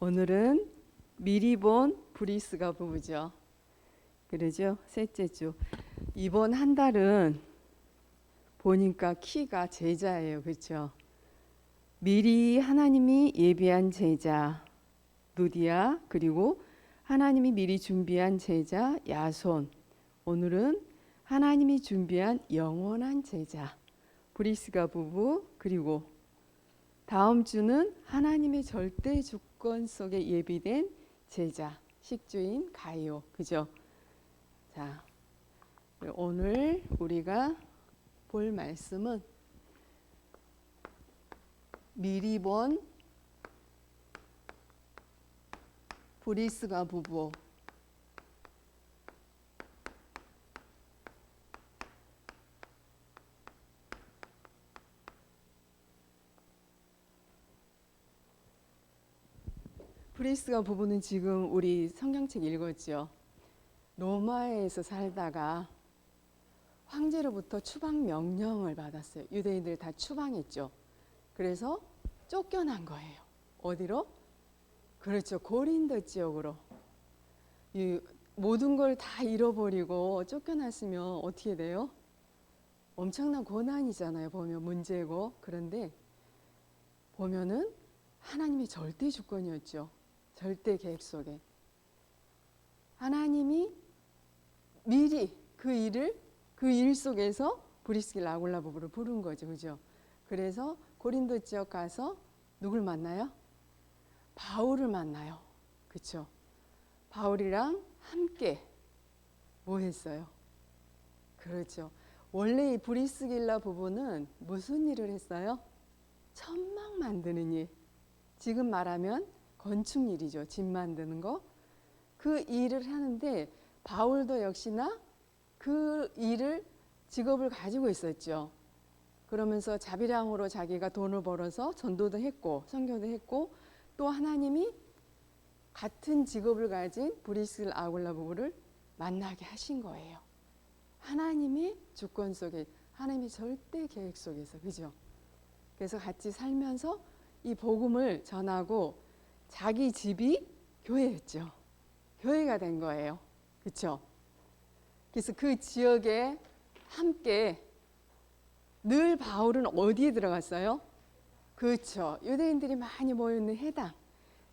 오늘은 미리 본 브리스가 부부죠. 그러죠? 셋째 주. 이번 한 달은 보니까 키가 제자예요. 그렇죠? 미리 하나님이 예비한 제자 누디아, 그리고 하나님이 미리 준비한 제자 야손. 오늘은 하나님이 준비한 영원한 제자 브리스가 부부, 그리고 다음 주는 하나님의 절대 주권 속에 예비된 제자 식주인 가이오. 그죠? 자, 오늘 우리가 볼 말씀은 미리 본 브리스가 부부, 브리스가 부부는 지금 우리 성경책 읽었죠. 로마에서 살다가 황제로부터 추방 명령을 받았어요. 유대인들 다 추방했죠. 그래서 쫓겨난 거예요. 어디로? 그렇죠. 고린도 지역으로. 이 모든 걸 다 잃어버리고 쫓겨났으면 어떻게 돼요? 엄청난 고난이잖아요. 보면 문제고. 그런데 보면은 하나님의 절대 주권이었죠. 절대 계획 속에. 하나님이 미리 그 일 속에서 브리스길 아굴라 부부를 부른 거죠. 그죠? 그래서 고린도 지역 가서 누굴 만나요? 바울을 만나요. 그렇죠? 바울이랑 함께 뭐 했어요? 그렇죠. 원래 이 브리스길라 부부는 무슨 일을 했어요? 천막 만드는 일. 지금 말하면 건축 일이죠. 집 만드는 거. 그 일을 하는데 바울도 역시나 그 일을 직업을 가지고 있었죠. 그러면서 자비량으로 자기가 돈을 벌어서 전도도 했고 선교도 했고, 또 하나님이 같은 직업을 가진 브리스길 아굴라 부부를 만나게 하신 거예요. 하나님의 주권 속에, 하나님의 절대 계획 속에서. 그죠? 그래서 같이 살면서 이 복음을 전하고 자기 집이 교회였죠. 교회가 된 거예요. 그렇죠? 그래서 그 지역에 함께 늘 바울은 어디에 들어갔어요? 그렇죠. 유대인들이 많이 모여있는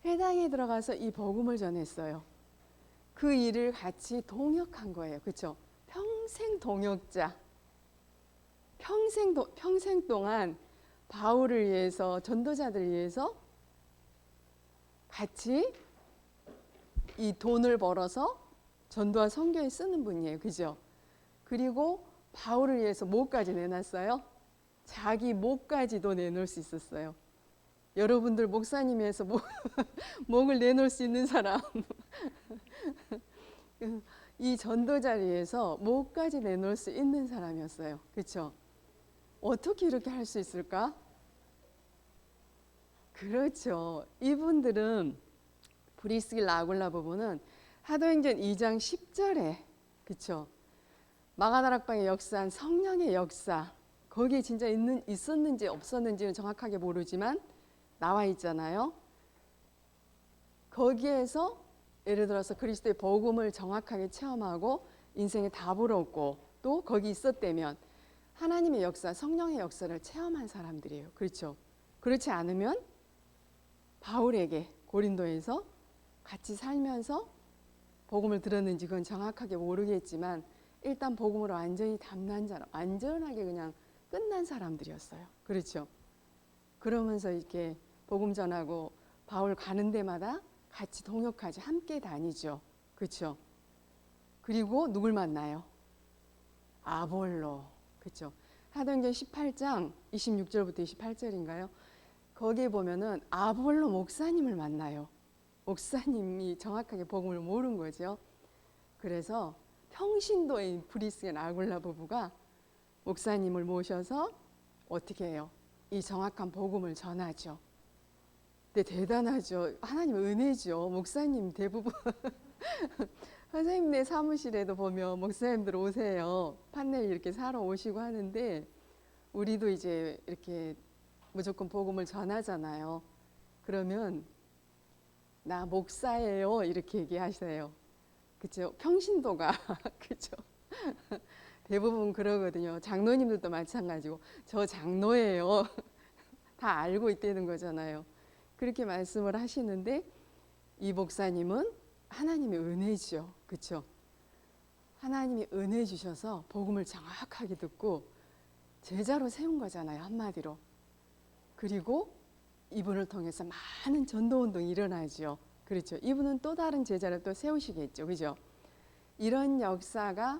해당에 들어가서 이 복음을 전했어요. 그 일을 같이 동역한 거예요. 그렇죠? 평생 동역자. 평생 동안 바울을 위해서, 전도자들을 위해서 같이 이 돈을 벌어서 전도와 선교에 쓰는 분이에요. 그죠? 그리고 바울을 위해서 뭐까지 내놨어요? 자기 목까지도 내놓을 수 있었어요. 여러분들 목사님 위해서 목을 내놓을 수 있는 사람. 이 전도자를 위해서 목까지 내놓을 수 있는 사람이었어요. 그렇죠? 어떻게 이렇게 할 수 있을까? 그렇죠. 이분들은 브리스길라 아굴라 부부는 사도행전 2장 10절에, 그렇죠? 마가다락방에 역사한 성령의 역사, 거기에 진짜 있었는지 없었는지는 정확하게 모르지만 나와 있잖아요. 거기에서 예를 들어서 그리스도의 복음을 정확하게 체험하고 인생의 답을 얻고 또 거기 있었다면 하나님의 역사, 성령의 역사를 체험한 사람들이에요. 그렇죠? 그렇지 않으면 바울에게 고린도에서 같이 살면서 복음을 들었는지 그건 정확하게 모르겠지만 일단 복음으로 완전히 담난 사람, 완전하게 그냥 끝난 사람들이었어요. 그렇죠? 그러면서 이렇게 복음 전하고 바울 가는 데마다 같이 동역하지, 함께 다니죠. 그렇죠? 그리고 누굴 만나요? 아볼로. 그렇죠? 사도행전 18장 26절부터 28절인가요? 거기에 보면은 아볼로 목사님을 만나요. 목사님이 정확하게 복음을 모른 거죠. 그래서 평신도인 브리스길 아굴라 부부가 목사님을 모셔서 어떻게 해요? 이 정확한 복음을 전하죠. 근데 대단하죠. 하나님의 은혜죠. 목사님 대부분 선생님네 사무실에도 보면 목사님들 오세요. 판넬 이렇게 사러 오시고 하는데 우리도 이제 이렇게 무조건 복음을 전하잖아요. 그러면 나 목사예요. 이렇게 얘기하세요. 그죠? 평신도가 그죠? 대부분 그러거든요. 장로님들도 마찬가지고 저 장로예요. 다 알고 있다는 거잖아요. 그렇게 말씀을 하시는데 이 목사님은 하나님의 은혜죠. 그렇죠? 하나님이 은혜 주셔서 복음을 정확하게 듣고 제자로 세운 거잖아요. 한마디로. 그리고 이분을 통해서 많은 전도 운동이 일어나죠. 그렇죠. 이분은 또 다른 제자를 또 세우시겠죠. 그죠? 이런 역사가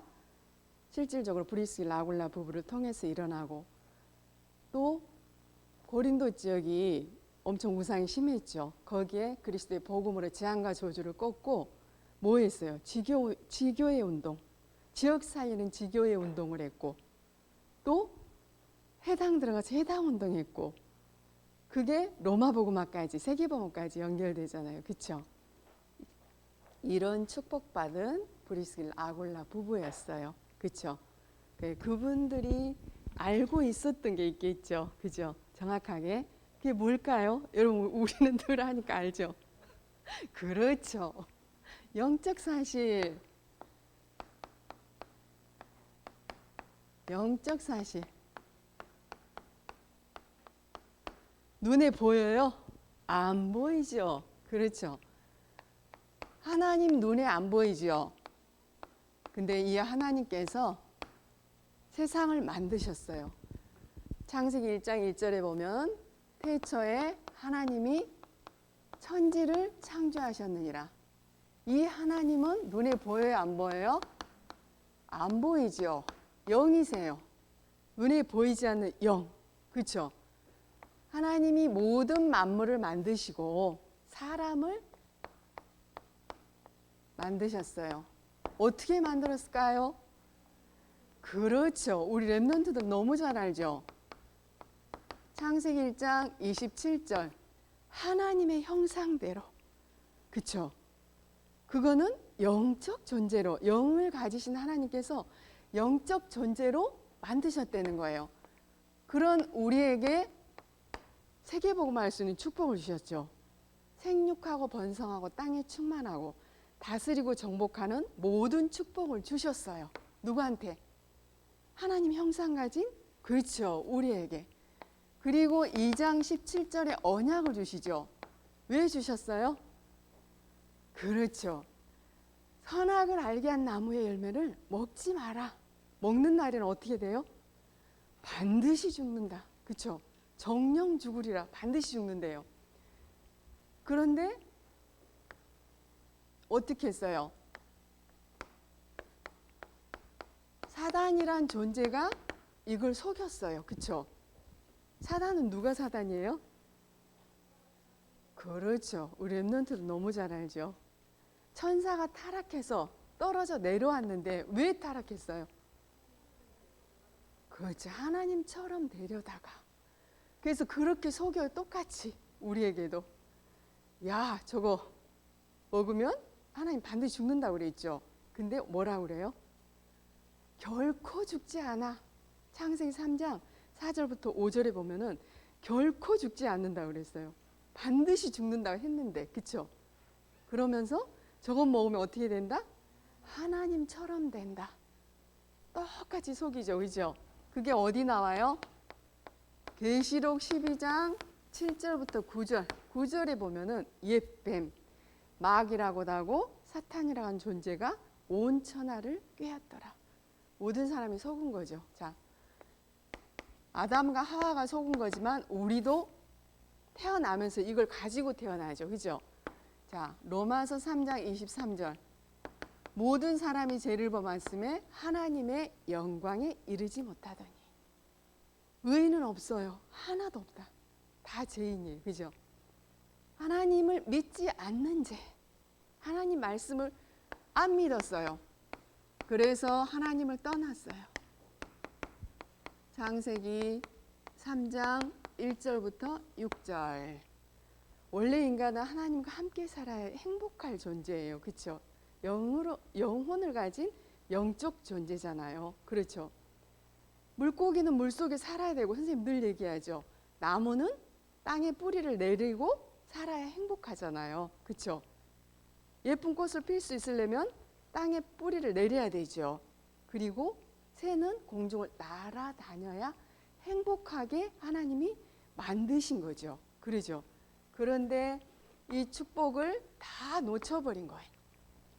실질적으로 브리스길라 아굴라 부부를 통해서 일어나고 또 고린도 지역이 엄청 우상이 심했죠. 거기에 그리스도의 복음으로 재앙과 저주를 꺾고 뭐 했어요? 지교의 운동. 지역 사회는 지교의 운동을 했고 또 해당 들어가서 해당 운동했고 그게 로마 복음화까지 세계 복음까지 연결되잖아요. 그렇죠? 이런 축복받은 브리스길라 아굴라 부부였어요. 그렇죠? 그분들이 알고 있었던 게 있겠죠. 그죠? 정확하게. 그게 뭘까요? 여러분 우리는 늘 하니까 알죠. 그렇죠. 영적 사실. 영적 사실. 눈에 보여요? 안 보이죠. 그렇죠. 하나님 눈에 안 보이죠. 근데 이 하나님께서 세상을 만드셨어요. 창세기 1장 1절에 보면 태초에 하나님이 천지를 창조하셨느니라. 이 하나님은 눈에 보여요? 안 보여요? 안 보이죠. 영이세요. 눈에 보이지 않는 영. 그렇죠? 하나님이 모든 만물을 만드시고 사람을 만드셨어요. 어떻게 만들었을까요? 그렇죠. 우리 랩런트들 너무 잘 알죠. 창세기 1장 27절 하나님의 형상대로. 그렇죠. 그거는 영적 존재로 영을 가지신 하나님께서 영적 존재로 만드셨다는 거예요. 그런 우리에게 세계복음할 수 있는 축복을 주셨죠. 생육하고 번성하고 땅에 충만하고 다스리고 정복하는 모든 축복을 주셨어요. 누구한테? 하나님 형상 가진? 그렇죠. 우리에게. 그리고 2장 17절에 언약을 주시죠. 왜 주셨어요? 그렇죠. 선악을 알게 한 나무의 열매를 먹지 마라. 먹는 날에는 어떻게 돼요? 반드시 죽는다. 그렇죠? 정령 죽으리라. 반드시 죽는데요. 그런데 어떻게 했어요? 사단이란 존재가 이걸 속였어요. 그렇죠? 사단은 누가 사단이에요? 그렇죠. 우리 랩런트도 너무 잘 알죠. 천사가 타락해서 떨어져 내려왔는데 왜 타락했어요? 그렇죠. 하나님처럼 되려다가. 그래서 그렇게 속여요. 똑같이 우리에게도. 야, 저거 먹으면 하나님 반드시 죽는다고 그랬죠. 근데 뭐라고 그래요? 결코 죽지 않아. 창세기 3장 4절부터 5절에 보면은 결코 죽지 않는다고 그랬어요. 반드시 죽는다고 했는데, 그쵸? 그러면서 저것 먹으면 어떻게 된다? 하나님처럼 된다. 똑같이 속이죠, 그죠? 그게 어디 나와요? 계시록 12장 7절부터 9절. 9절에 보면은 옛뱀, 마귀라고도 하고 사탄이라고 하는 존재가 온 천하를 꿰었더라. 모든 사람이 속은 거죠. 자, 아담과 하와가 속은 거지만 우리도 태어나면서 이걸 가지고 태어나죠. 그죠? 자, 로마서 3장 23절. 모든 사람이 죄를 범하였음에 하나님의 영광에 이르지 못하더니. 의인은 없어요. 하나도 없다. 다 죄인이에요. 그죠? 하나님을 믿지 않는 죄. 하나님 말씀을 안 믿었어요. 그래서 하나님을 떠났어요. 창세기 3장 1절부터 6절. 원래 인간은 하나님과 함께 살아야 행복할 존재예요. 그렇죠? 영혼을 가진 영적 존재잖아요. 그렇죠? 물고기는 물속에 살아야 되고 선생님 늘 얘기하죠. 나무는 땅에 뿌리를 내리고 살아야 행복하잖아요. 그렇죠? 예쁜 꽃을 필 수 있으려면 땅에 뿌리를 내려야 되죠. 그리고 새는 공중을 날아다녀야 행복하게 하나님이 만드신 거죠. 그러죠? 그런데 이 축복을 다 놓쳐버린 거예요.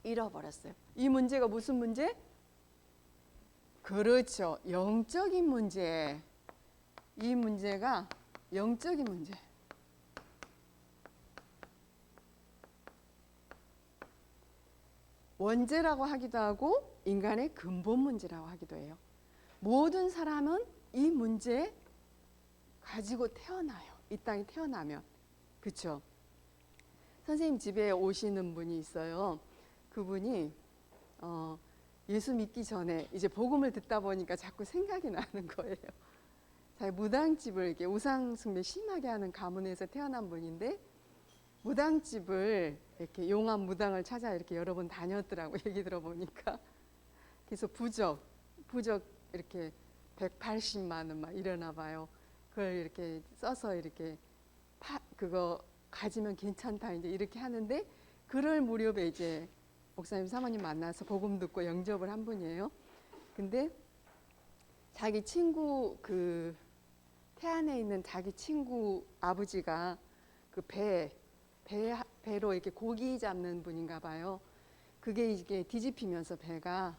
잃어버렸어요. 이 문제가 무슨 문제? 그렇죠. 영적인 문제. 이 문제가 영적인 문제. 원죄라고 하기도 하고 인간의 근본 문제라고 하기도 해요. 모든 사람은 이 문제 가지고 태어나요. 이 땅에 태어나면. 그렇죠? 선생님 집에 오시는 분이 있어요. 그분이 예수 믿기 전에 이제 복음을 듣다 보니까 자꾸 생각이 나는 거예요. 자기 무당집을 이렇게 우상 숭배 심하게 하는 가문에서 태어난 분인데 무당집을 이렇게 용한 무당을 찾아 이렇게 여러 번 다녔더라고 얘기 들어보니까. 그래서 부적 이렇게 180만 원 막 이러나 봐요. 그걸 이렇게 써서 이렇게 그거 가지면 괜찮다 이제 이렇게 하는데 그럴 무렵에 이제 목사님 사모님 만나서 복음 듣고 영접을 한 분이에요. 근데 자기 친구 그 태안에 있는 자기 친구 아버지가 그 배로 이렇게 고기 잡는 분인가 봐요. 그게 이게 뒤집히면서 배가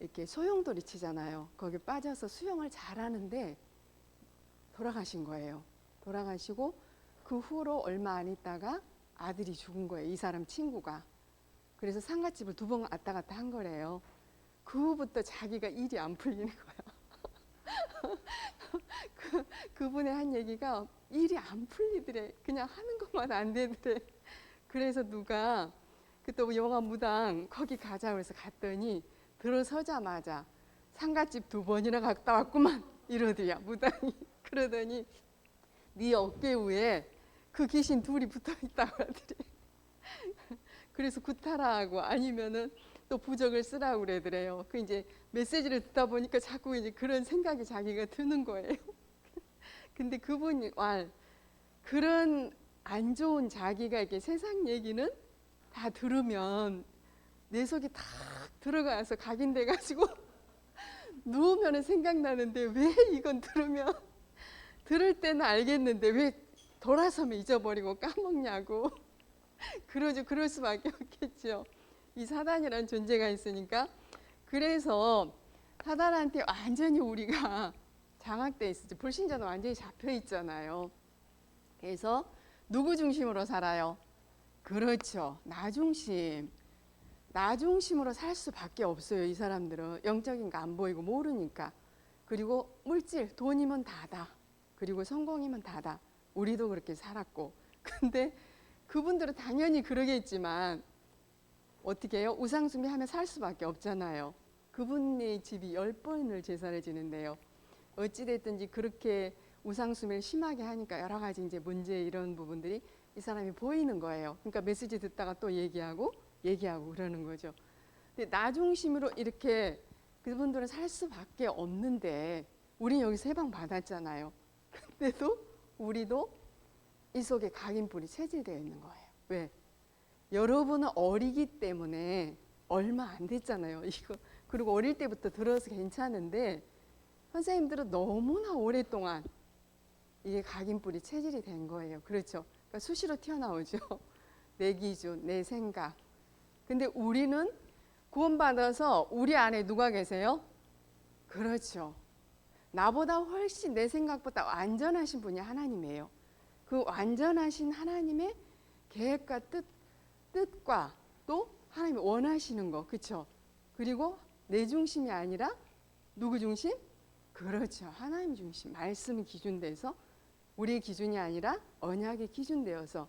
이렇게 소용돌이 치잖아요. 거기 빠져서 수영을 잘하는데 돌아가신 거예요. 돌아가시고 그 후로 얼마 안 있다가 아들이 죽은 거예요. 이 사람 친구가. 그래서 상갓집을 2번 왔다 갔다 한 거래요. 그 후부터 자기가 일이 안 풀리는 거야. 그분의 한 얘기가 일이 안 풀리더래. 그냥 하는 것만 안 되더래. 그래서 누가 그또 영화 무당 거기 가자고 해서 갔더니 들어서자마자 상갓집 2번이나 갔다 왔구만 이러더야 무당이. 그러더니 네 어깨 위에 그 귀신 둘이 붙어 있다고 하더래. 그래서 구타라하고 아니면은 또 부적을 쓰라고 그러더래요. 그 이제 메시지를 듣다 보니까 자꾸 이제 그런 생각이 자기가 드는 거예요. 근데 그분이 그런 안 좋은 자기가 이렇게 세상 얘기는 다 들으면 내 속에 탁 들어가서 각인돼 가지고 누우면은 생각나는데 왜 이건 들을 때는 알겠는데 왜 돌아서면 잊어버리고 까먹냐고. 그러죠. 그럴 수밖에 없겠죠. 이 사단이라는 존재가 있으니까. 그래서 사단한테 완전히 우리가 장악돼 있었죠. 불신자는 완전히 잡혀 있잖아요. 그래서 누구 중심으로 살아요? 그렇죠. 나 중심. 나 중심으로 살 수밖에 없어요. 이 사람들은 영적인 거 안 보이고 모르니까. 그리고 물질, 돈이면 다다. 그리고 성공이면 다다. 우리도 그렇게 살았고. 근데 그분들은 당연히 그러겠지만 어떻게 해요? 우상숭배하면 살 수밖에 없잖아요. 그분의 집이 10번을 제사를 지는데요. 어찌됐든지 그렇게 우상숭배를 심하게 하니까 여러 가지 이제 문제 이런 부분들이 이 사람이 보이는 거예요. 그러니까 메시지 듣다가 또 얘기하고 그러는 거죠. 근데 나 중심으로 이렇게 그분들은 살 수밖에 없는데 우리는 여기서 해방 받았잖아요. 근데도 우리도 이 속에 각인뿔이 체질되어 있는 거예요. 왜? 여러분은 어리기 때문에 얼마 안 됐잖아요. 이거 그리고 어릴 때부터 들어서 괜찮은데 선생님들은 너무나 오랫동안 이게 각인뿔이 체질이 된 거예요. 그렇죠? 그러니까 수시로 튀어나오죠. 내 기준, 내 생각. 근데 우리는 구원받아서 우리 안에 누가 계세요? 그렇죠. 나보다 훨씬 내 생각보다 완전하신 분이 하나님이에요. 그 완전하신 하나님의 계획과 뜻과 또 하나님이 원하시는 거, 그렇죠? 그리고 내 중심이 아니라 누구 중심? 그렇죠. 하나님 중심, 말씀이 기준돼서 우리의 기준이 아니라 언약의 기준되어서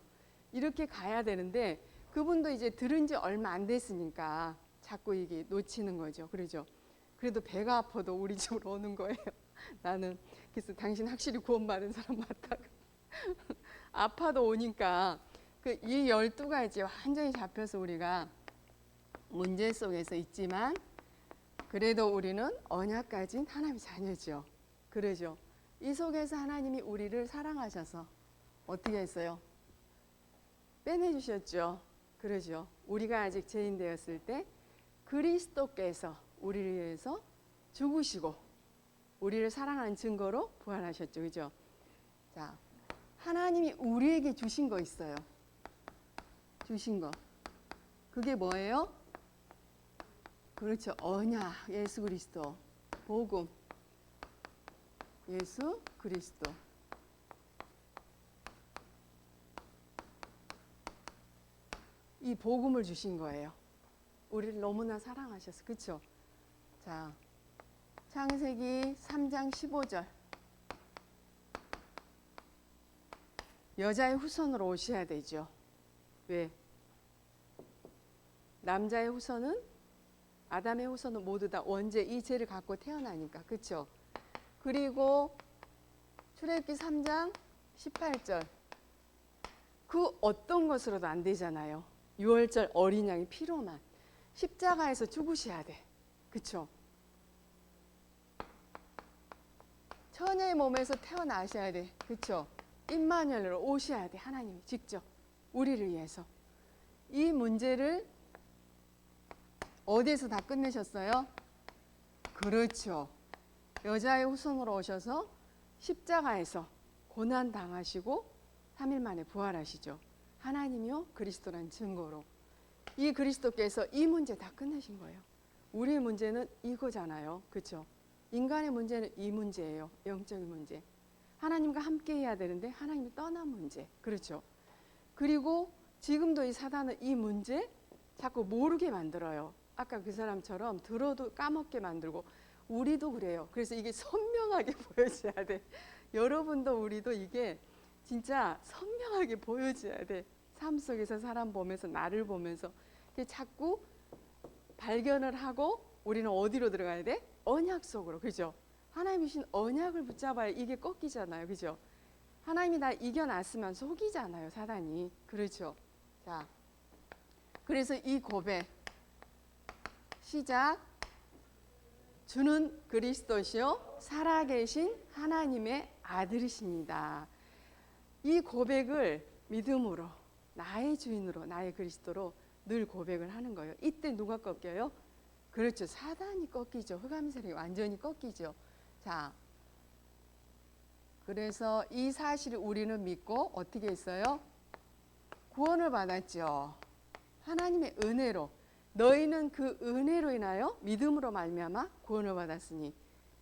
이렇게 가야 되는데 그분도 이제 들은 지 얼마 안 됐으니까 자꾸 이게 놓치는 거죠. 그러죠? 그래도 배가 아파도 우리 집으로 오는 거예요. 나는 그래서 당신 확실히 구원받은 사람 맞다고. 아파도 오니까 이 12가지 완전히 잡혀서 우리가 문제 속에서 있지만 그래도 우리는 언약 가진 하나님의 자녀죠. 그러죠. 이 속에서 하나님이 우리를 사랑하셔서 어떻게 했어요? 빼내주셨죠. 그러죠. 우리가 아직 죄인 되었을 때 그리스도께서 우리를 위해서 죽으시고 우리를 사랑하는 증거로 부활하셨죠. 그죠? 자, 하나님이 우리에게 주신 거 있어요. 주신 거. 그게 뭐예요? 그렇죠. 언약, 예수 그리스도, 복음, 예수 그리스도. 이 복음을 주신 거예요. 우리를 너무나 사랑하셔서. 그렇죠? 자, 창세기 3장 15절. 여자의 후손으로 오셔야 되죠. 왜? 남자의 후손은 아담의 후손은 모두 다 원죄 이 죄를 갖고 태어나니까. 그렇죠? 그리고 출애굽기 3장 18절. 그 어떤 것으로도 안 되잖아요. 유월절 어린 양의 피로만. 십자가에서 죽으셔야 돼. 그렇죠? 처녀의 몸에서 태어나셔야 돼. 그렇죠? 임마누엘로 오셔야 돼. 하나님이 직접 우리를 위해서. 이 문제를 어디에서 다 끝내셨어요? 그렇죠. 여자의 후손으로 오셔서 십자가에서 고난 당하시고 3일 만에 부활하시죠. 하나님이요 그리스도란 증거로. 이 그리스도께서 이 문제 다 끝내신 거예요. 우리의 문제는 이거잖아요. 그렇죠? 인간의 문제는 이 문제예요. 영적인 문제. 하나님과 함께 해야 되는데 하나님이 떠난 문제. 그렇죠? 그리고 지금도 이 사단은 이 문제 자꾸 모르게 만들어요. 아까 그 사람처럼 들어도 까먹게 만들고 우리도 그래요. 그래서 이게 선명하게 보여져야 돼. 여러분도 우리도 이게 진짜 선명하게 보여줘야 돼. 삶 속에서 사람 보면서 나를 보면서 자꾸 발견을 하고 우리는 어디로 들어가야 돼? 언약 속으로. 그죠? 하나님이 주신 언약을 붙잡아야 이게 꺾이잖아요. 그죠? 하나님이 나 이겨놨으면 속이잖아요. 사단이. 그렇죠? 자, 그래서 이 고백 시작. 주는 그리스도시요 살아계신 하나님의 아들이십니다. 이 고백을 믿음으로 나의 주인으로 나의 그리스도로 늘 고백을 하는 거예요. 이때 누가 꺾여요? 그렇죠. 사단이 꺾이죠. 흑암 세력이 완전히 꺾이죠. 자, 그래서 이 사실을 우리는 믿고 어떻게 했어요? 구원을 받았죠. 하나님의 은혜로. 너희는 그 은혜로 인하여 믿음으로 말미암아 구원을 받았으니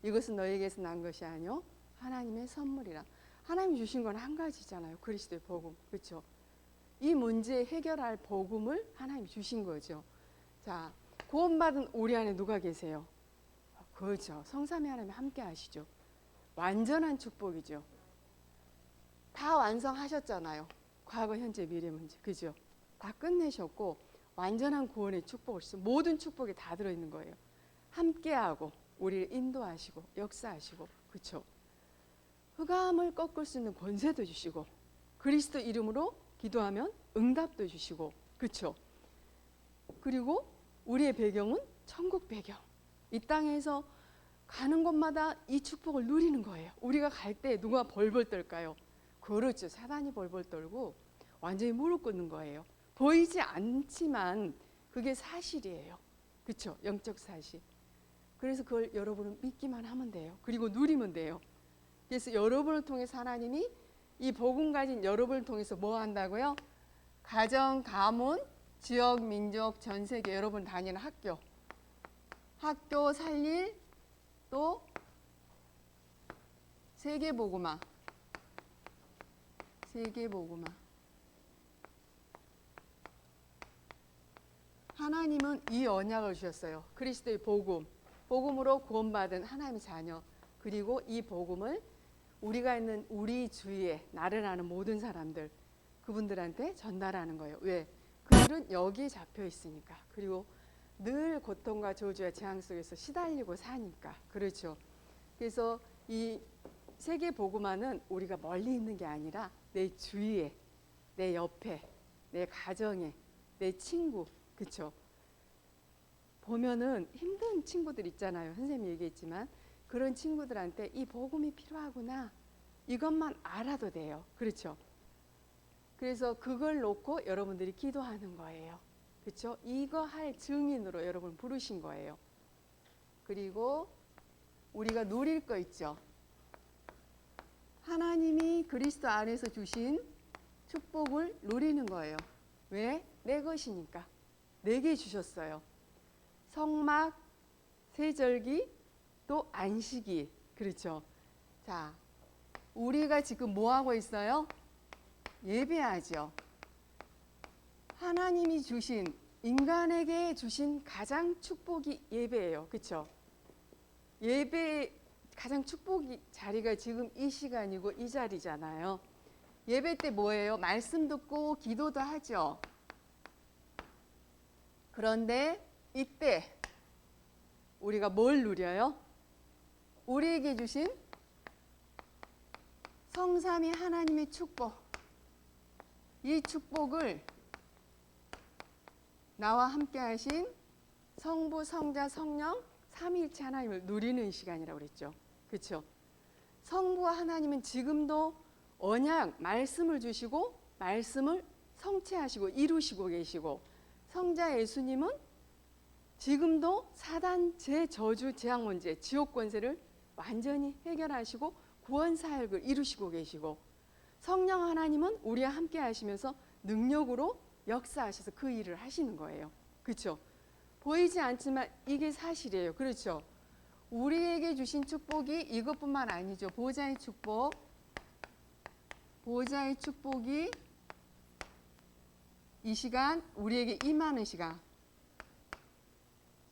이것은 너희에게서 난 것이 아니요 하나님의 선물이라. 하나님이 주신 건 한 가지잖아요. 그리스도의 복음. 그렇죠? 이 문제 해결할 복음을 하나님이 주신 거죠. 자, 구원받은 우리 안에 누가 계세요? 그렇죠. 성삼위 하나님 함께 하시죠. 완전한 축복이죠. 다 완성하셨잖아요. 과거, 현재, 미래 문제. 그죠? 다 끝내셨고 완전한 구원의 축복을 주셔서 모든 축복이 다 들어있는 거예요. 함께하고 우리를 인도하시고 역사하시고. 그렇죠? 흑암을 꺾을 수 있는 권세도 주시고 그리스도 이름으로 기도하면 응답도 주시고. 그렇죠? 그리고 우리의 배경은 천국 배경. 이 땅에서 가는 곳마다 이 축복을 누리는 거예요. 우리가 갈 때 누가 벌벌 떨까요? 그렇죠. 사단이 벌벌 떨고 완전히 무릎 꿇는 거예요. 보이지 않지만 그게 사실이에요. 그렇죠? 영적 사실. 그래서 그걸 여러분은 믿기만 하면 돼요. 그리고 누리면 돼요. 그래서 여러분을 통해서 하나님이 이 복음 가진 여러분을 통해서 뭐 한다고요? 가정, 가문, 지역, 민족, 전 세계 여러분 다니는 학교 살릴 또 세계복음화. 하나님은 이 언약을 주셨어요. 그리스도의 복음으로 구원받은 하나님의 자녀. 그리고 이 복음을 우리가 있는 우리 주위에 나를 아는 모든 사람들 그분들한테 전달하는 거예요. 왜? 그들은 여기에 잡혀 있으니까. 그리고 늘 고통과 저주와 재앙 속에서 시달리고 사니까. 그렇죠. 그래서 이 세계 복음화는 우리가 멀리 있는 게 아니라 내 주위에, 내 옆에, 내 가정에, 내 친구. 그렇죠. 보면은 힘든 친구들 있잖아요. 선생님이 얘기했지만 그런 친구들한테 이 복음이 필요하구나. 이것만 알아도 돼요. 그렇죠. 그래서 그걸 놓고 여러분들이 기도하는 거예요. 그렇죠? 이거 할 증인으로 여러분 부르신 거예요. 그리고 우리가 누릴 거 있죠. 하나님이 그리스도 안에서 주신 축복을 누리는 거예요. 왜? 내 것이니까. 내게 주셨어요. 성막, 세절기, 또 안식이. 그렇죠? 자, 우리가 지금 뭐 하고 있어요? 예배하죠. 하나님이 주신, 인간에게 주신 가장 축복이 예배예요. 그렇죠? 예배 가장 축복이 자리가 지금 이 시간이고 이 자리잖아요. 예배 때 뭐예요? 말씀 듣고 기도도 하죠. 그런데 이때 우리가 뭘 누려요? 우리에게 주신 성삼위 하나님의 축복. 이 축복을 나와 함께 하신 성부, 성자, 성령 삼위일체 하나님을 누리는 시간이라고 그랬죠. 그렇죠? 성부 하나님은 지금도 언약 말씀을 주시고 말씀을 성취하시고 이루시고 계시고, 성자 예수님은 지금도 사단 제저주 재앙 문제 지옥 권세를 완전히 해결하시고 구원 사역을 이루시고 계시고, 성령 하나님은 우리와 함께 하시면서 능력으로 역사하셔서 그 일을 하시는 거예요. 그렇죠? 보이지 않지만 이게 사실이에요. 그렇죠? 우리에게 주신 축복이 이것뿐만 아니죠. 보좌의 축복. 보좌의 축복이 이 시간 우리에게 임하는 시간.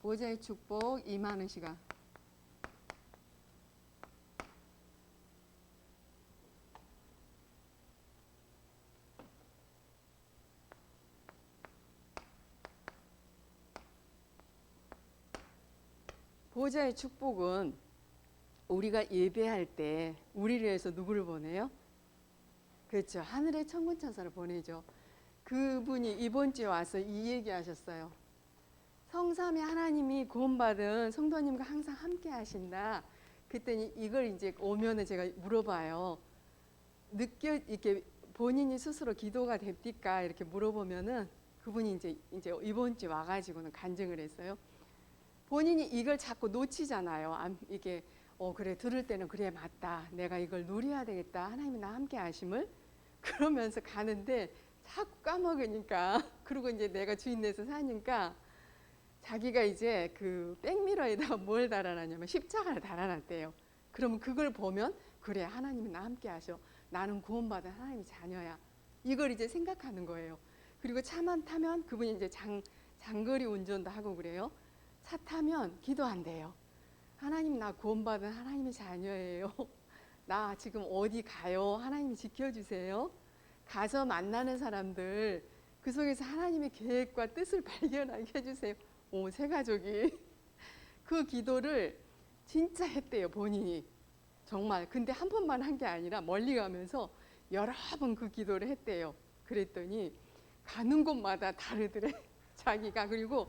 보좌의 축복 임하는 시간. 보좌의 축복은 우리가 예배할 때 우리를 위해서 누구를 보내요? 그렇죠. 하늘의 천군 천사를 보내죠. 그분이 이번 주에 와서 이 얘기하셨어요. 성삼위 하나님이 구원받은 성도님과 항상 함께 하신다. 그랬더니 이걸 이제 오면은 제가 물어봐요. 이렇게 본인이 스스로 기도가 됩니까? 이렇게 물어보면은 그분이 이제 이번 주에 와가지고는 간증을 했어요. 본인이 이걸 자꾸 놓치잖아요. 이게 그래 들을 때는 그래 맞다. 내가 이걸 누려야 되겠다. 하나님이 나 함께 하심을. 그러면서 가는데 자꾸 까먹으니까 그리고 이제 내가 주인 돼서 사니까 자기가 이제 그 백미러에다가 뭘 달아놨냐면 십자가를 달아놨대요. 그러면 그걸 보면 그래 하나님이 나 함께 하셔. 나는 구원받은 하나님의 자녀야. 이걸 이제 생각하는 거예요. 그리고 차만 타면 그분이 이제 장거리 운전도 하고 그래요. 차 타면 기도한대요. 하나님 나 구원받은 하나님의 자녀예요. 나 지금 어디 가요? 하나님이 지켜주세요. 가서 만나는 사람들 그 속에서 하나님의 계획과 뜻을 발견하게 해주세요. 새 가족이 그 기도를 진짜 했대요. 본인이 정말. 근데 한 번만 한 게 아니라 멀리 가면서 여러 번 그 기도를 했대요. 그랬더니 가는 곳마다 다르더래. 자기가. 그리고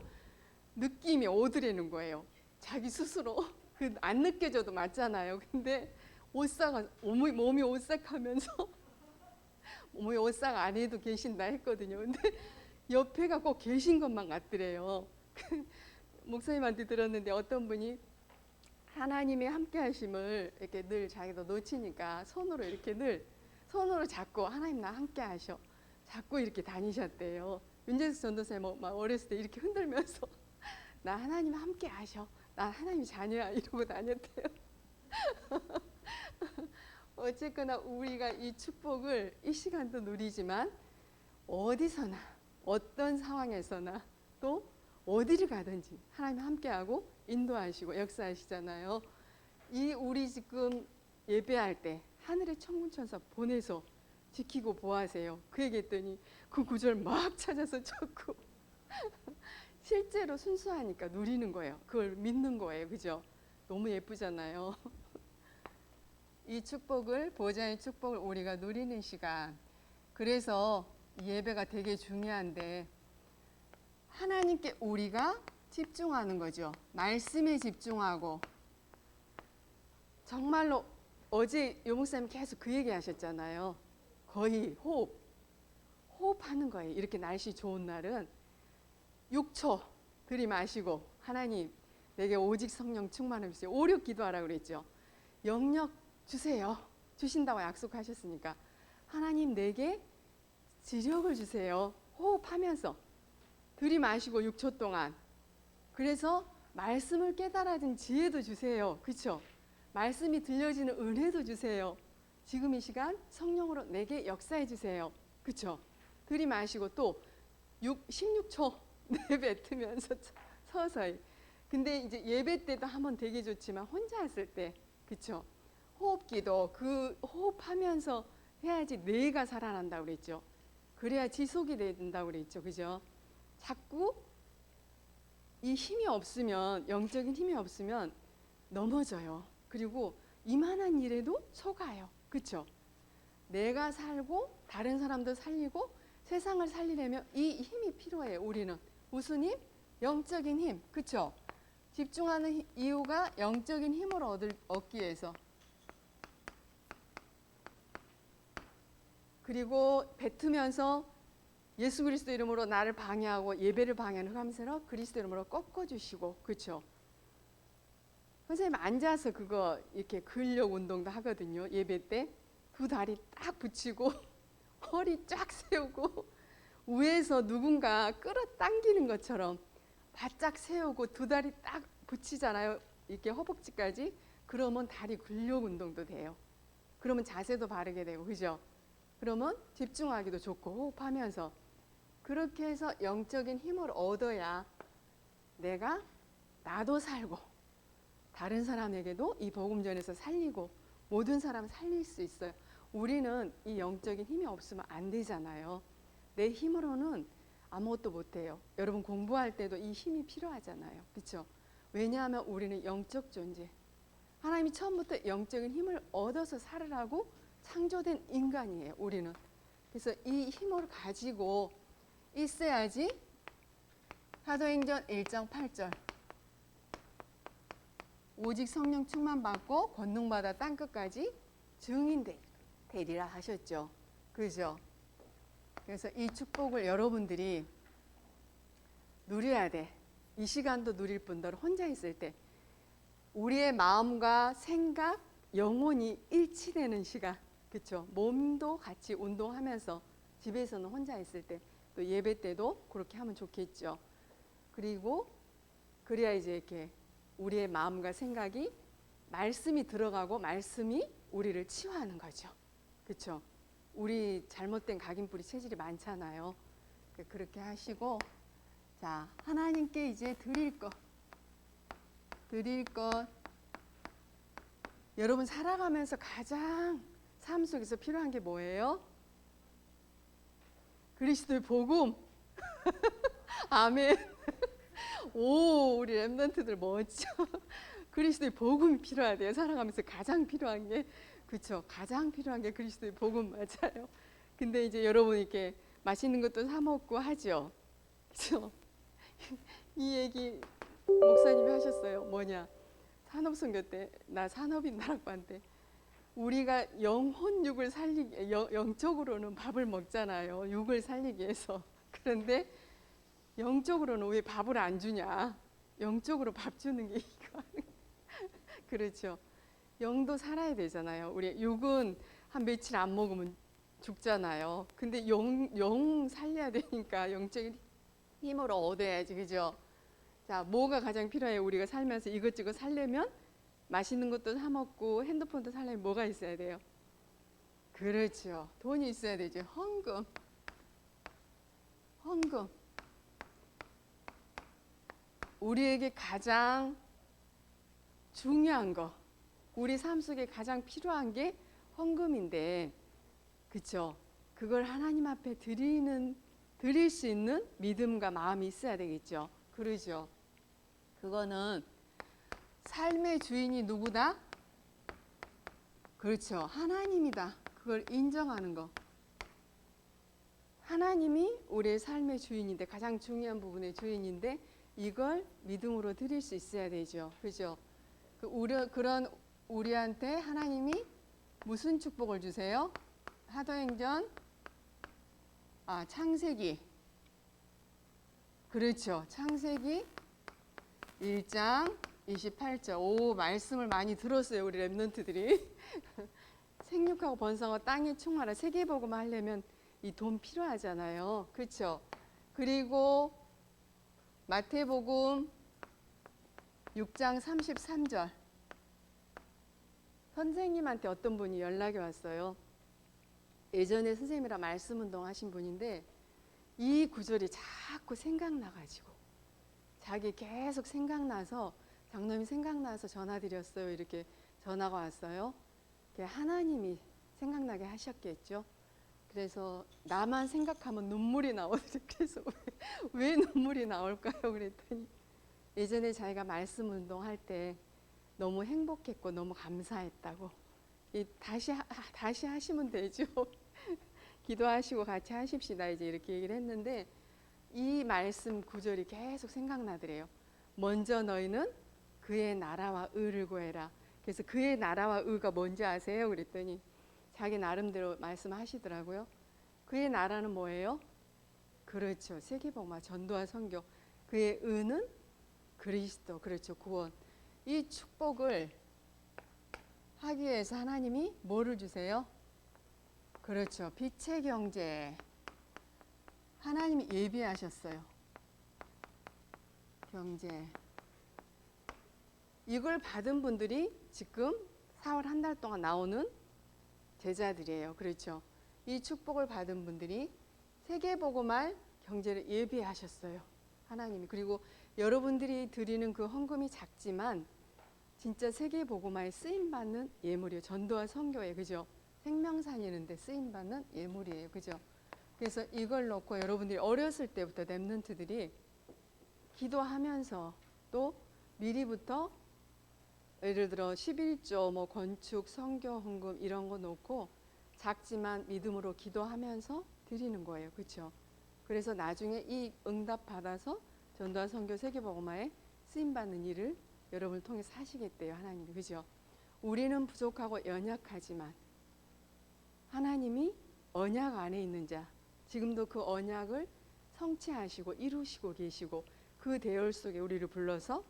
느낌이 오더라는 거예요. 자기 스스로. 안 느껴져도 맞잖아요. 근데 몸이 오싹하면서 몸이 오싹 안에도 계신다 했거든요. 근데 옆에가 꼭 계신 것만 같더래요. 목사님한테 들었는데 어떤 분이 하나님의 함께 하심을 이렇게 늘 자기도 놓치니까 손으로 이렇게 늘 손으로 잡고 하나님 나 함께 하셔. 잡고 이렇게 다니셨대요. 윤재숙 전도사님 막 어렸을 때 이렇게 흔들면서 나 하나님 함께 하셔. 나 하나님 자녀야 이러고 다녔대요. 어쨌거나 우리가 이 축복을 이 시간도 누리지만 어디서나 어떤 상황에서나 또 어디를 가든지 하나님 함께하고 인도하시고 역사하시잖아요. 이 우리 지금 예배할 때 하늘의 천군천사 보내서 지키고 보호하세요. 그 얘기했더니 그 구절 막 찾아서 적고 실제로 순수하니까 누리는 거예요. 그걸 믿는 거예요. 그죠? 너무 예쁘잖아요. 이 축복을 보좌의 축복을 우리가 누리는 시간. 그래서 예배가 되게 중요한데 하나님께 우리가 집중하는 거죠. 말씀에 집중하고 정말로 어제 요 목사님 계속 그 얘기 하셨잖아요. 거의 호흡. 호흡하는 거예요. 이렇게 날씨 좋은 날은 6초 들이마시고 하나님 내게 오직 성령 충만을 주세요. 5, 6 기도하라고 그랬죠. 영역 주세요. 주신다고 약속하셨으니까 하나님 내게 지력을 주세요. 호흡하면서 들이마시고 6초 동안. 그래서 말씀을 깨달아진 지혜도 주세요. 그렇죠? 말씀이 들려지는 은혜도 주세요. 지금 이 시간 성령으로 내게 역사해 주세요. 그렇죠? 들이마시고 또 16초 내뱉으면서 서서히. 근데 이제 예배 때도 하면 되게 좋지만 혼자 했을 때, 그렇죠? 호흡기도 그 호흡하면서 해야지 뇌가 살아난다고 그랬죠. 그래야 지속이 된다고 그랬죠. 그죠? 자꾸 이 힘이 없으면, 영적인 힘이 없으면 넘어져요. 그리고 이만한 일에도 속아요. 그렇죠? 내가 살고 다른 사람도 살리고 세상을 살리려면 이 힘이 필요해요. 우리는 무슨 힘? 영적인 힘. 그렇죠? 집중하는 이유가 영적인 힘을 얻기 위해서. 그리고 뱉으면서 예수 그리스도 이름으로 나를 방해하고 예배를 방해하는 흑암세력 그리스도 이름으로 꺾어주시고. 그렇죠? 선생님 앉아서 그거 이렇게 근력 운동도 하거든요. 예배 때 두 다리 딱 붙이고 허리 쫙 세우고 위에서 누군가 끌어당기는 것처럼 바짝 세우고 두 다리 딱 붙이잖아요. 이렇게 허벅지까지. 그러면 다리 근력 운동도 돼요. 그러면 자세도 바르게 되고. 그죠? 그러면 집중하기도 좋고 호흡하면서 그렇게 해서 영적인 힘을 얻어야 내가 나도 살고 다른 사람에게도 이 복음 전에서 살리고 모든 사람 살릴 수 있어요. 우리는 이 영적인 힘이 없으면 안 되잖아요. 내 힘으로는 아무것도 못해요. 여러분 공부할 때도 이 힘이 필요하잖아요. 그렇죠? 왜냐하면 우리는 영적 존재. 하나님이 처음부터 영적인 힘을 얻어서 살으라고 창조된 인간이에요. 우리는. 그래서 이 힘을 가지고 있어야지 사도행전 1장 8절 오직 성령 충만 받고 권능 받아 땅 끝까지 증인 되리라 하셨죠. 그죠? 그래서 이 축복을 여러분들이 누려야 돼. 이 시간도 누릴 뿐더러 혼자 있을 때 우리의 마음과 생각, 영혼이 일치되는 시간. 그렇죠? 몸도 같이 운동하면서 집에서는 혼자 있을 때 또 예배 때도 그렇게 하면 좋겠죠. 그리고 그래야 이제 이렇게 우리의 마음과 생각이 말씀이 들어가고 말씀이 우리를 치유하는 거죠. 그렇죠? 우리 잘못된 각인뿌리 체질이 많잖아요. 그렇게 하시고 자 하나님께 이제 드릴 것 여러분 살아가면서 가장 삶 속에서 필요한 게 뭐예요? 그리스도의 복음. 아멘. 오, 우리 랩런트들 멋져. 그리스도의 복음이 필요하대요. 살아가면서 가장 필요한 게. 그렇죠. 가장 필요한 게 그리스도의 복음 맞아요. 근데 이제 여러분 이렇게 맛있는 것도 사 먹고 하죠. 그렇죠. 이 얘기 목사님이 하셨어요. 뭐냐? 산업선교 때, 나 산업인 나락반 때 우리가 영혼육을 살리기, 영적으로는 밥을 먹잖아요. 육을 살리기 위해서. 그런데 영적으로는 왜 밥을 안 주냐? 영적으로 밥 주는 게 이거. 그렇죠. 영도 살아야 되잖아요. 우리 육은 한 며칠 안 먹으면 죽잖아요. 근데 영 살려야 되니까 영적인 힘을 얻어야지. 그죠? 자, 뭐가 가장 필요해요? 우리가 살면서 이것저것 살려면 맛있는 것도 사 먹고 핸드폰도 살려면 뭐가 있어야 돼요? 그렇죠. 돈이 있어야 되죠. 헌금. 우리에게 가장 중요한 거, 우리 삶 속에 가장 필요한 게 헌금인데, 그렇죠? 그걸 하나님 앞에 드릴 수 있는 믿음과 마음이 있어야 되겠죠. 그러죠. 그거는 삶의 주인이 누구다? 그렇죠. 하나님이다. 그걸 인정하는 거. 하나님이 우리의 삶의 주인인데 가장 중요한 부분의 주인인데 이걸 믿음으로 드릴 수 있어야 되죠. 그죠? 그런 우리한테 하나님이 무슨 축복을 주세요? 사도행전 창세기. 그렇죠. 창세기 1장 28절. 오, 말씀을 많이 들었어요, 우리 랩런트들이. 생육하고 번성하고 땅에 충만하라. 세계복음을 하려면 이 돈 필요하잖아요. 그렇죠? 그리고 마태복음 6장 33절. 선생님한테 어떤 분이 연락이 왔어요. 예전에 선생님이랑 말씀 운동 하신 분인데 이 구절이 자꾸 생각나가지고 자기 계속 생각나서 장로님 생각나서 전화드렸어요. 이렇게 전화가 왔어요. 하나님이 생각나게 하셨겠죠. 그래서 나만 생각하면 눈물이 나오더라고요. 그래서 왜 눈물이 나올까요? 그랬더니 예전에 자기가 말씀 운동할 때 너무 행복했고 너무 감사했다고. 다시 하시면 되죠. 기도하시고 같이 하십시다. 이제 이렇게 얘기를 했는데 이 말씀 구절이 계속 생각나더래요. 먼저 너희는 그의 나라와 의를 구해라. 그래서 그의 나라와 의가 뭔지 아세요? 그랬더니 자기 나름대로 말씀하시더라고요. 그의 나라는 뭐예요? 그렇죠. 세계복음화, 전도와 선교. 그의 의는 그리스도. 그렇죠. 구원. 이 축복을 하기 위해서 하나님이 뭐를 주세요? 그렇죠. 빛의 경제. 하나님이 예비하셨어요. 경제. 이걸 받은 분들이 지금 4월 한 달 동안 나오는 제자들이에요. 그렇죠. 이 축복을 받은 분들이 세계복음할 경제를 예비하셨어요. 하나님이. 그리고 여러분들이 드리는 그 헌금이 작지만 진짜 세계복음화에 쓰임받는 예물이에요. 전도와 선교에. 그죠? 생명 살리는데 쓰임받는 예물이에요. 그죠? 그래서 이걸 놓고 여러분들이 어렸을 때부터 랩런트들이 기도하면서 또 미리부터 예를 들어 11조 뭐 건축 선교 헌금 이런 거 놓고 작지만 믿음으로 기도하면서 드리는 거예요. 그렇죠? 그래서 나중에 이 응답 받아서 전도와 선교 세계복음화에 쓰임 받는 일을 여러분을 통해서 하시겠대요. 하나님이. 그죠? 우리는 부족하고 연약하지만 하나님이 언약 안에 있는 자, 지금도 그 언약을 성취하시고 이루시고 계시고 그 대열 속에 우리를 불러서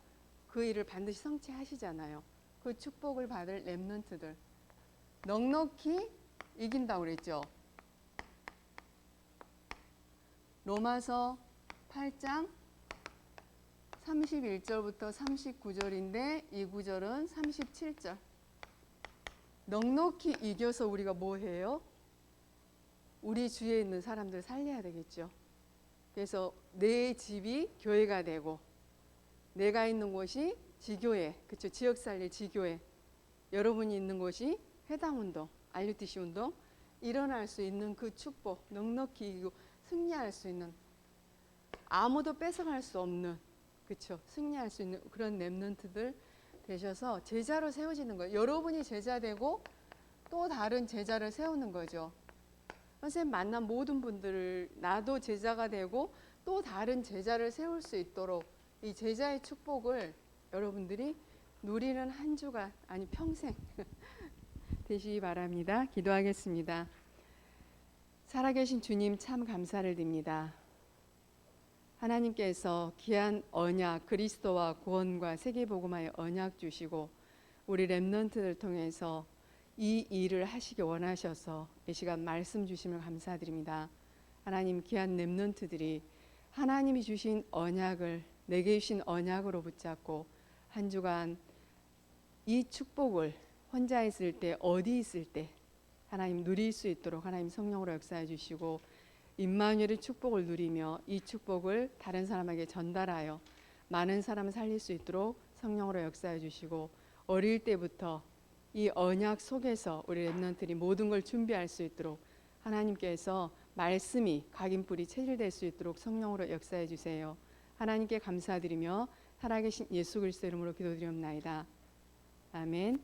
그 일을 반드시 성취하시잖아요. 그 축복을 받을 랩런트들 넉넉히 이긴다고 그랬죠. 로마서 8장 31절부터 39절인데 이 구절은 37절. 넉넉히 이겨서 우리가 뭐 해요? 우리 주위에 있는 사람들 살려야 되겠죠. 그래서 내 집이 교회가 되고 내가 있는 곳이 지교회, 그렇죠? 지역살릴 지교회. 여러분이 있는 곳이 회당운동, RUTC 운동 일어날 수 있는 그 축복, 넉넉히 이기고 승리할 수 있는 아무도 뺏어갈 수 없는, 그렇죠? 승리할 수 있는 그런 랩런트들 되셔서 제자로 세워지는 거예요. 여러분이 제자 되고 또 다른 제자를 세우는 거죠. 선생님 만난 모든 분들을 나도 제자가 되고 또 다른 제자를 세울 수 있도록 이 제자의 축복을 여러분들이 누리는 한 주간 아니 평생 되시기 바랍니다. 기도하겠습니다. 살아계신 주님 참 감사를 드립니다. 하나님께서 귀한 언약 그리스도와 구원과 세계복음화의 언약 주시고 우리 랩런트들 통해서 이 일을 하시기 원하셔서 이 시간 말씀 주심을 감사드립니다. 하나님 귀한 랩런트들이 하나님이 주신 언약을 내게 주신 언약으로 붙잡고 한 주간 이 축복을 혼자 있을 때 어디 있을 때 하나님 누릴 수 있도록 하나님 성령으로 역사해 주시고 임마누엘의 축복을 누리며 이 축복을 다른 사람에게 전달하여 많은 사람을 살릴 수 있도록 성령으로 역사해 주시고 어릴 때부터 이 언약 속에서 우리 랩런트들이 모든 걸 준비할 수 있도록 하나님께서 말씀이 각인뿌리 체질될 수 있도록 성령으로 역사해 주세요. 하나님께 감사드리며 살아계신 예수 그리스도 이름으로 기도드리옵나이다. 아멘.